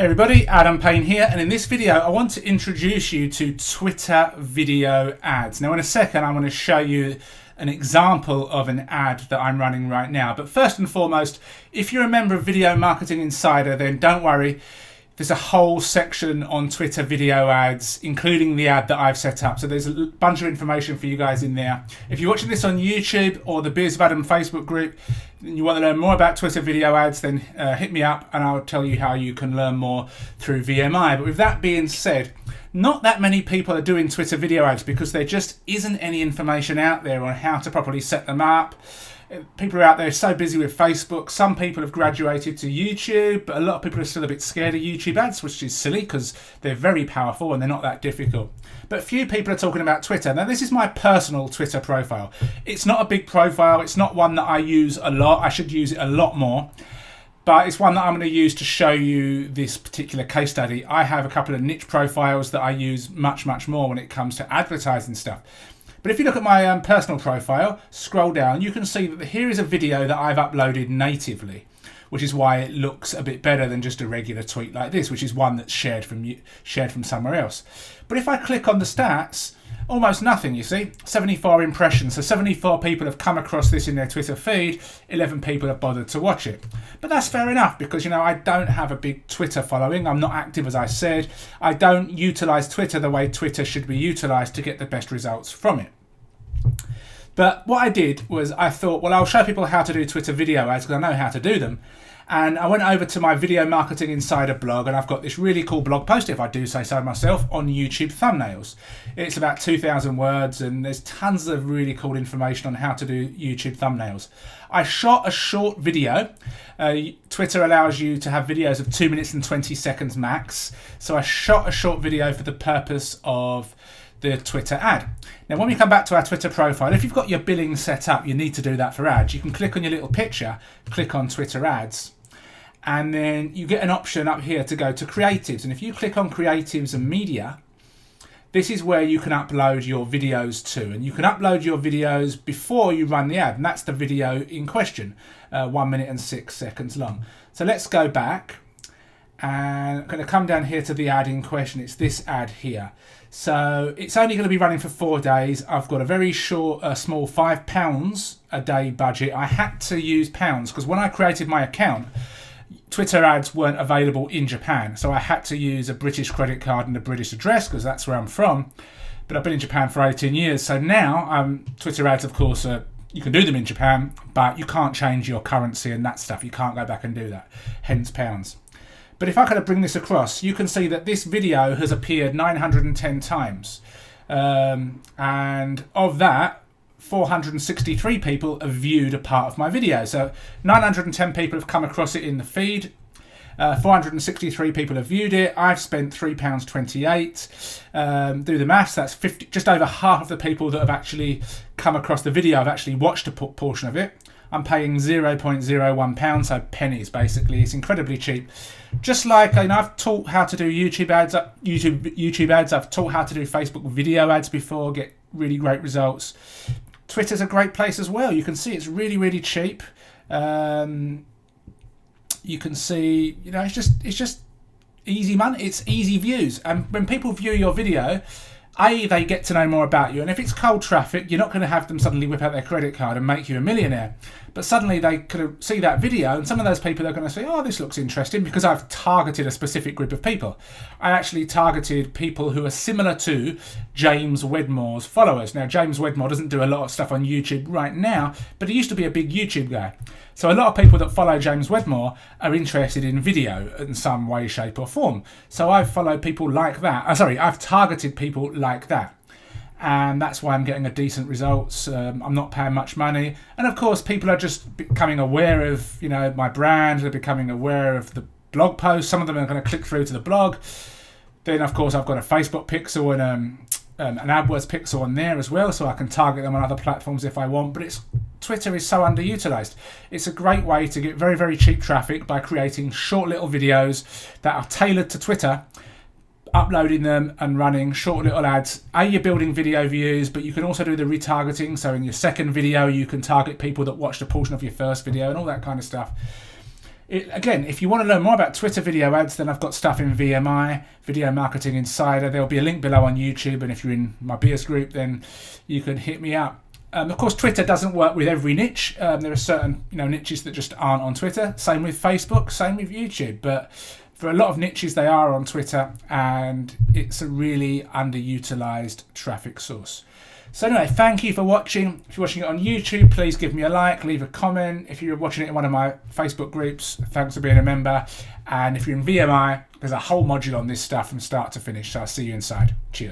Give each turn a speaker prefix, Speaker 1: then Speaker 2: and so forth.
Speaker 1: Hey everybody, Payne here, and in this video I want to introduce you to Twitter video ads. Now in a second I'm going to show you an example of an ad that I'm running right now, but first and foremost, if you're a member of Video Marketing Insider, then don't worry, there's a whole section on Twitter video ads, including the ad that I've set up. So there's a bunch of information for you guys in there. If you're watching this on YouTube or the Beers of Adam Facebook group, and you want to learn more about Twitter video ads, then hit me up and I'll tell you how you can learn more through VMI. But with that being said, not that many people are doing Twitter video ads because there just isn't any information out there on how to properly set them up. People are out there so busy with Facebook. Some people have graduated to YouTube, but a lot of people are still a bit scared of YouTube ads, which is silly because they're very powerful and they're not that difficult. But few people are talking about Twitter. Now, this is my personal Twitter profile. It's not a big profile. It's not one that I use a lot. I should use it a lot more. But it's one that I'm going to use to show you this particular case study. I have a couple of niche profiles that I use much more when it comes to advertising stuff. But if you look at my personal profile, scroll down, you can see that here is a video that I've uploaded natively, which is why it looks a bit better than just a regular tweet like this, which is one that's shared from somewhere else. But if I click on the stats, almost nothing, you see. 74 impressions. So 74 people have come across this in their Twitter feed. 11 people have bothered to watch it. But that's fair enough because, you know, I don't have a big Twitter following. I'm not active, as I said. I don't utilize Twitter the way Twitter should be utilized to get the best results from it. But what I did was I thought, well, I'll show people how to do Twitter video ads because I know how to do them. And I went over to my Video Marketing Insider blog and I've got this really cool blog post, if I do say so myself, on YouTube thumbnails. It's about 2,000 words and there's tons of really cool information on how to do YouTube thumbnails. I shot a short video. Twitter allows you to have videos of 2 minutes and 20 seconds max. So I shot a short video for the purpose of the Twitter ad. Now when we come back to our Twitter profile, if you've got your billing set up, you need to do that for ads. You can click on your little picture, click on Twitter ads, and then you get an option up here to go to creatives. And if you click on creatives and media, this is where you can upload your videos to. And you can upload your videos before you run the ad. And that's the video in question, 1 minute and 6 seconds long. So let's go back. And I'm going to come down here to the ad in question. It's this ad here. So it's only going to be running for 4 days. I've got a very short, small £5 a day budget. I had to use pounds because when I created my account, Twitter ads weren't available in Japan. So I had to use a British credit card and a British address because that's where I'm from. But I've been in Japan for 18 years. So now Twitter ads, of course, you can do them in Japan, but you can't change your currency and that stuff. You can't go back and do that, hence pounds. But if I kind of bring this across, you can see that this video has appeared 910 times. And of that, 463 people have viewed a part of my video. So 910 people have come across it in the feed. 463 people have viewed it. I've spent £3.28. Do the maths, that's just over half of the people that have actually come across the video have actually watched a portion of it. I'm paying £0.01, so pennies basically. It's incredibly cheap. Just like, you know, I've taught how to do YouTube ads. I've taught how to do Facebook video ads before, get really great results. Twitter's a great place as well. You can see it's really cheap. You can see, you know, it's just easy money. It's easy views, and when people view your video, they get to know more about you. And if it's cold traffic, you're not going to have them suddenly whip out their credit card and make you a millionaire. But suddenly they could see that video and some of those people are going to say, oh, this looks interesting because I've targeted a specific group of people. I actually targeted people who are similar to James Wedmore's followers. Now, James Wedmore doesn't do a lot of stuff on YouTube right now, but he used to be a big YouTube guy. So a lot of people that follow James Wedmore are interested in video in some way, shape or form. So I've followed people like that. I've targeted people like that. And that's why I'm getting a decent results. I'm not paying much money. And of course, people are just becoming aware of, you know, my brand. They're becoming aware of the blog post. Some of them are going to click through to the blog. Then, of course, I've got a Facebook pixel and an AdWords pixel on there as well, so I can target them on other platforms if I want. But Twitter is so underutilized. It's a great way to get very cheap traffic by creating short little videos that are tailored to Twitter, uploading them and running short little ads. You're building video views, but you can also do the retargeting. So in your second video, you can target people that watched a portion of your first video and all that kind of stuff. Again, if you want to learn more about Twitter video ads, then I've got stuff in VMI, Video Marketing Insider. There'll be a link below on YouTube, and if you're in my peers group, then you can hit me up. Of course, Twitter doesn't work with every niche. There are certain niches that just aren't on Twitter. Same with Facebook, same with YouTube. But for a lot of niches, they are on Twitter, and it's a really underutilized traffic source. So anyway, thank you for watching. If you're watching it on YouTube, please give me a like, leave a comment. If you're watching it in one of my Facebook groups, thanks for being a member. And if you're in VMI, there's a whole module on this stuff from start to finish. So I'll see you inside. Cheers.